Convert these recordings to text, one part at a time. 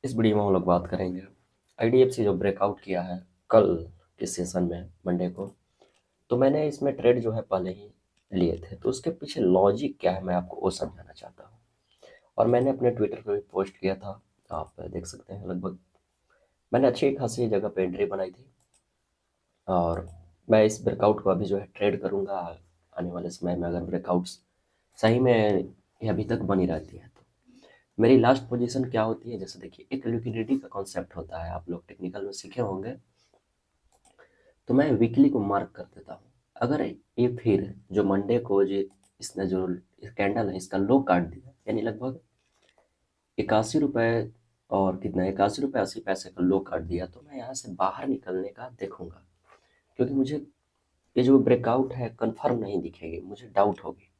इस वीडियो में हम लोग बात करेंगे आईडीएफसी जो ब्रेकआउट किया है कल के सेशन में मंडे को। तो मैंने इसमें ट्रेड जो है पहले ही लिए थे, तो उसके पीछे लॉजिक क्या है मैं आपको वो समझाना चाहता हूँ। और मैंने अपने ट्विटर पे भी पोस्ट किया था, आप देख सकते हैं। लगभग मैंने अच्छी खासी जगह पे एंट्री बनाई थी और मैं इस ब्रेकआउट को अभी जो है ट्रेड करूँगा आने वाले समय में। अगर ब्रेकआउट्स सही में ये अभी तक बनी रहती है तो मेरी लास्ट पोजीशन क्या होती है। जैसे देखिए, एक लिक्विडिटी का कॉन्सेप्ट होता है, आप लोग टेक्निकल में सीखे होंगे। तो मैं वीकली को मार्क कर देता हूँ। अगर ये फिर जो मंडे को जो इसने जो कैंडल है इसका लो काट दिया, यानी लगभग 81 रुपये और कितना 81 रुपये 80 पैसे का लो काट दिया, तो मैं यहाँ से बाहर निकलने का देखूंगा। क्योंकि मुझे ये जो ब्रेकआउट है कंफर्म नहीं दिखेगी, मुझे डाउट होगी।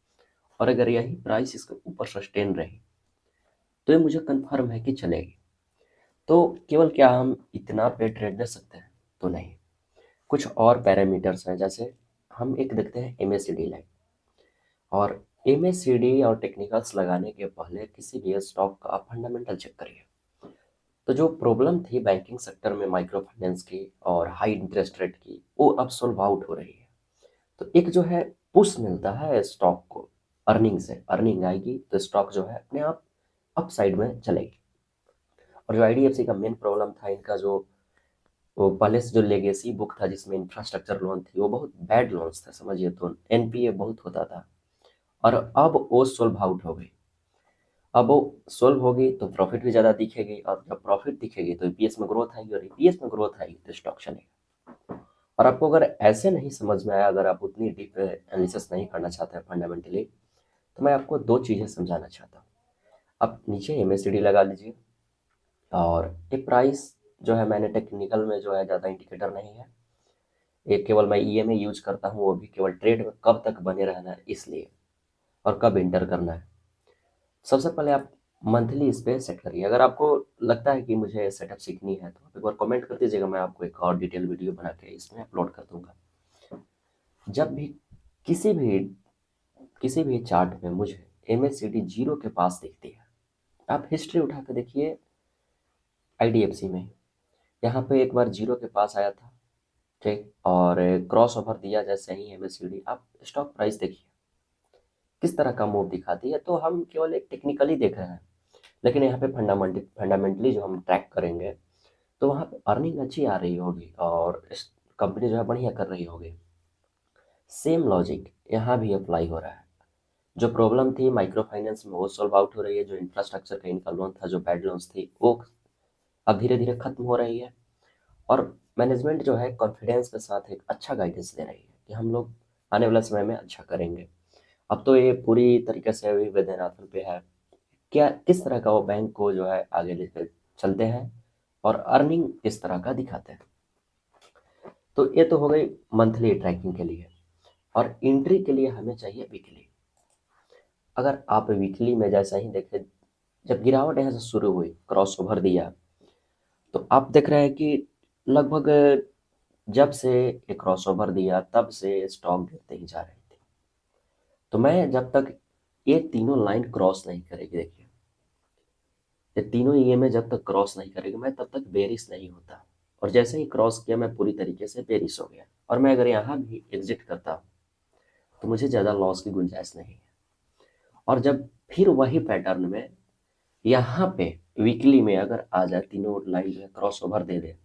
और अगर यही प्राइस इसके ऊपर सस्टेन रही तो ये मुझे कंफर्म है कि चलेगी। तो केवल क्या हम इतना पे ट्रेड ले सकते हैं? तो नहीं, कुछ और पैरामीटर्स हैं। जैसे हम एक देखते हैं एमएसीडी लाइन। और एमएसीडी और टेक्निकल्स लगाने के पहले किसी भी स्टॉक का आप फंडामेंटल चेक करिए। तो जो प्रॉब्लम थी बैंकिंग सेक्टर में माइक्रो फाइनेंस की और हाई इंटरेस्ट रेट की, वो अब सोल्व आउट हो रही है। तो एक जो है पुश मिलता है स्टॉक को अर्निंग से। अर्निंग आएगी तो स्टॉक जो है अपने आप अप साइड में चलेगी। और जो आईडीएफसी का मेन प्रॉब्लम था, इनका जो वो पहले से जो लेगेसी बुक था जिसमें इंफ्रास्ट्रक्चर लोन थी, वो बहुत बैड लोन्स था, समझिए। तो एनपीए बहुत होता था और अब वो सोल्व आउट हो गई। अब वो सोल्व होगी तो प्रॉफिट भी ज़्यादा दिखेगी, और जब प्रॉफिट दिखेगी तो ईपीएस में ग्रोथ आएगी, और ईपीएस में ग्रोथ आएगी तो स्टॉक चलेगा। और आपको अगर ऐसे नहीं समझ में आया, अगर आप उतनी डीप एनालिसिस नहीं करना चाहते हैं फंडामेंटली, तो मैं आपको दो चीज़ें समझाना चाहता हूँ। आप नीचे एमएससीडी लगा लीजिए। और ये प्राइस जो है, मैंने टेक्निकल में जो है ज़्यादा इंडिकेटर नहीं है, ये केवल मैं ईएमए यूज करता हूँ, वो भी केवल ट्रेड में कब तक बने रहना है इसलिए, और कब इंटर करना है। सबसे पहले आप मंथली इस पे सेट करिए। अगर आपको लगता है कि मुझे सेटअप सीखनी है तो आप एक बार कमेंट कर दीजिएगा, मैं आपको एक और डिटेल वीडियो बना के इसमें अपलोड कर दूंगा। जब भी किसी भी किसी भी चार्ट में मुझे एमएससीडी जीरो के पास दिखती है, आप हिस्ट्री उठा के देखिए। आईडीएफसी में यहाँ पे एक बार जीरो के पास आया था, ठीक, और क्रॉस ओवर दिया जैसे ही एमएससीडी, आप स्टॉक प्राइस देखिए किस तरह का मूव दिखाती है। तो हम केवल एक टेक्निकली देख रहे हैं, लेकिन यहाँ पे फंडामेंटली जो हम ट्रैक करेंगे तो वहाँ पे अर्निंग अच्छी आ रही होगी और कंपनी जो है बढ़िया कर रही होगी। सेम लॉजिक यहाँ भी अप्लाई हो रहा है। जो प्रॉब्लम थी माइक्रो फाइनेंस में वो सॉल्व आउट हो रही है। जो इंफ्रास्ट्रक्चर का इनका लोन था, जो बैड लोन्स थी, वो अब धीरे धीरे खत्म हो रही है। और मैनेजमेंट जो है कॉन्फिडेंस के साथ एक अच्छा गाइडेंस दे रही है कि हम लोग आने वाले समय में अच्छा करेंगे। अब तो ये पूरी तरीके से अभी वेदनाथन पे है, क्या किस तरह का वो बैंक को जो है आगे लेकर चलते हैं और अर्निंग किस तरह का दिखाते हैं। तो ये तो हो गई मंथली ट्रैकिंग के लिए। और एंट्री के लिए हमें चाहिए वीकली। अगर आप वीकली में जैसा ही देखें, जब गिरावट यहाँ से शुरू हुई, क्रॉस ओवर दिया, तो आप देख रहे हैं कि लगभग जब से ये क्रॉस ओवर दिया तब से स्टॉक गिरते ही जा रहे थे। तो मैं जब तक ये तीनों लाइन क्रॉस नहीं करेगी, देखिए ये तीनों ईएमए जब तक क्रॉस नहीं करेगी, मैं तब तक बेरिश नहीं होता। और जैसे ही क्रॉस किया, मैं पूरी तरीके से बेरिश हो गया। और मैं अगर यहाँ भी एग्जिट करता हूँ तो मुझे ज़्यादा लॉस की गुंजाइश नहीं है। और जब फिर वही पैटर्न में यहाँ पे वीकली में अगर आ जाए, तीनों लाइन जो है क्रॉस ओवर दे दे,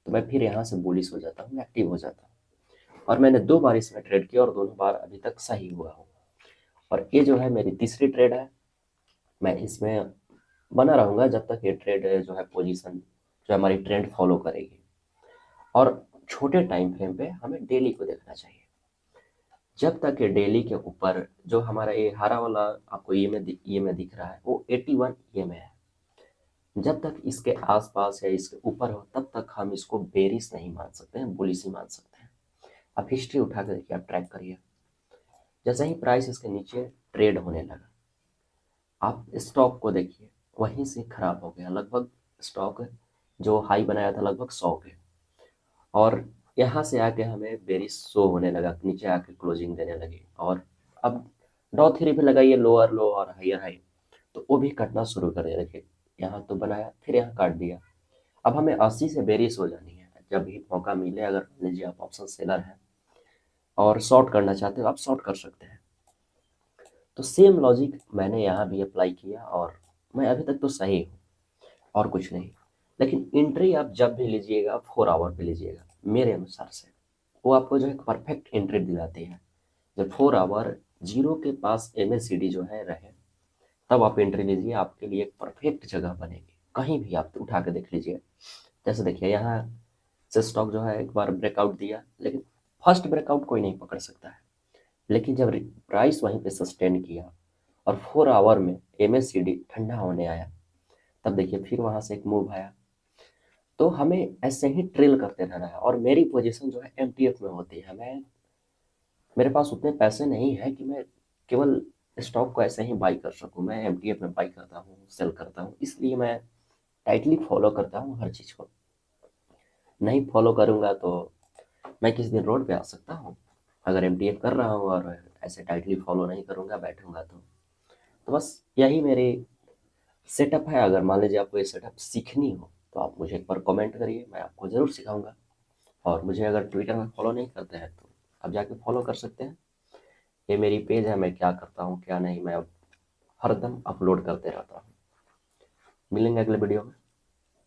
तो मैं फिर यहाँ से बुलिश हो जाता हूँ, एक्टिव हो जाता हूँ। और मैंने 2 बार इसमें ट्रेड किया और दोनों बार अभी तक सही हुआ हूँ। और ये जो है मेरी तीसरी ट्रेड है। मैं इसमें बना रहूँगा जब तक ये ट्रेड जो है पोजीशन जो हमारी ट्रेंड फॉलो करेगी। और छोटे टाइम फ्रेम पे हमें डेली को देखना चाहिए। जब तक ये डेली के ऊपर जो हमारा ये हरा वाला आपको ये में दिख रहा है, वो 81 ये में है। जब तक इसके आसपास या इसके ऊपर हो तब तक हम इसको बेरिश नहीं मान सकते हैं, बुलिश ही मान सकते हैं। आप हिस्ट्री उठा के देखिए, आप ट्रैक करिए। जैसे ही प्राइस इसके नीचे ट्रेड होने लगा, आप स्टॉक को देखिए, वहीं से खराब हो गया। लगभग स्टॉक जो हाई बनाया था लगभग 100 के, और यहाँ से आके हमें बेरिश शो होने लगा, नीचे आके क्लोजिंग देने लगी। और अब डॉ थ्री पे लगाइए, लोअर लो और हायर हाई, तो वो भी कटना शुरू कर दिया। देखिए यहाँ तो बनाया, फिर यहाँ काट दिया। अब हमें 80 से बेरिश हो जानी है। जब भी मौका मिले, अगर मान लीजिए आप ऑप्शन सेलर हैं और शॉर्ट करना चाहते हो, आप शॉर्ट कर सकते हैं। तो सेम लॉजिक मैंने यहाँ भी अप्लाई किया और मैं अभी तक तो सही हूँ और कुछ नहीं। लेकिन एंट्री आप जब भी लीजिएगा 4 आवर पे लीजिएगा मेरे अनुसार से, वो आपको जो है परफेक्ट एंट्री दिलाती है। जब 4 आवर जीरो के पास MACD जो है रहे, तब आप एंट्री लीजिए, आपके लिए एक परफेक्ट जगह बनेगी। कहीं भी आप उठा के देख लीजिए। जैसे देखिए यहाँ से स्टॉक जो है एक बार ब्रेकआउट दिया, लेकिन फर्स्ट ब्रेकआउट कोई नहीं पकड़ सकता है। लेकिन जब प्राइस वहीं पे सस्टेन किया और 4 आवर में MACD ठंडा होने आया, तब देखिए फिर वहां से एक मूव आया। तो हमें ऐसे ही ट्रेल करते रहना है। और मेरी पोजीशन जो है MTF में होती है। मेरे पास उतने पैसे नहीं है कि मैं केवल स्टॉक को ऐसे ही बाई कर सकूं। मैं MTF में बाई करता हूँ, सेल करता हूँ, इसलिए मैं टाइटली फॉलो करता हूँ हर चीज़ को। नहीं फॉलो करूँगा तो मैं किसी दिन रोड पे आ सकता हूँ। अगर MTF कर रहा हूँ और ऐसे टाइटली फॉलो नहीं करूँगा, बैठूंगा तो बस यही मेरी सेटअप है। अगर मान लीजिए आपको ये सेटअप सीखनी हो तो आप मुझे एक बार कमेंट करिए, मैं आपको ज़रूर सिखाऊंगा। और मुझे अगर ट्विटर में फॉलो नहीं करते हैं तो आप जाके फॉलो कर सकते हैं। ये मेरी पेज है, मैं क्या करता हूँ क्या नहीं, मैं अब हरदम अपलोड करते रहता हूँ। मिलेंगे अगले वीडियो में।